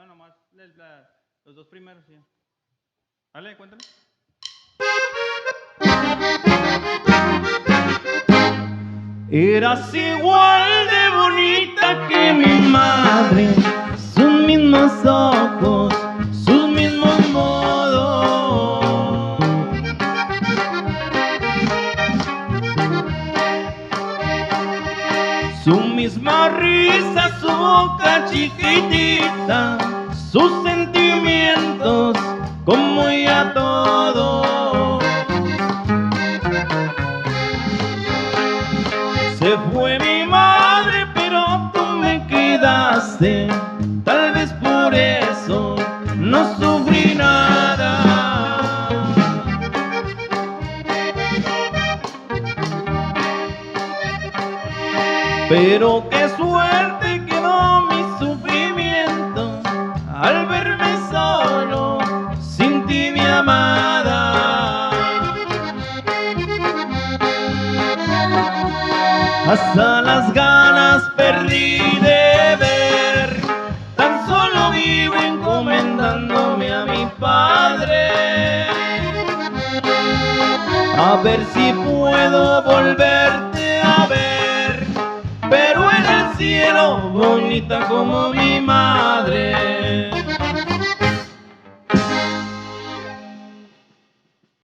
No, nomás los dos primeros, sí. Dale, cuéntame. Eras igual de bonita que mi madre, sus mismos ojos, sus mismos modos. Su misma risa, su boca chiquitita, sus sentimientos como ella todo. Se fue mi madre, pero tú me quedaste. Tal vez por eso no sufrí nada. Pero qué suerte quedó mi sufrimiento al verme solo sin ti, mi amada. Hasta las ganas perdí de ver, tan solo vivo encomendándome a mi Padre, a ver si puedo volverte a ver, pero en el cielo bonita como mi madre.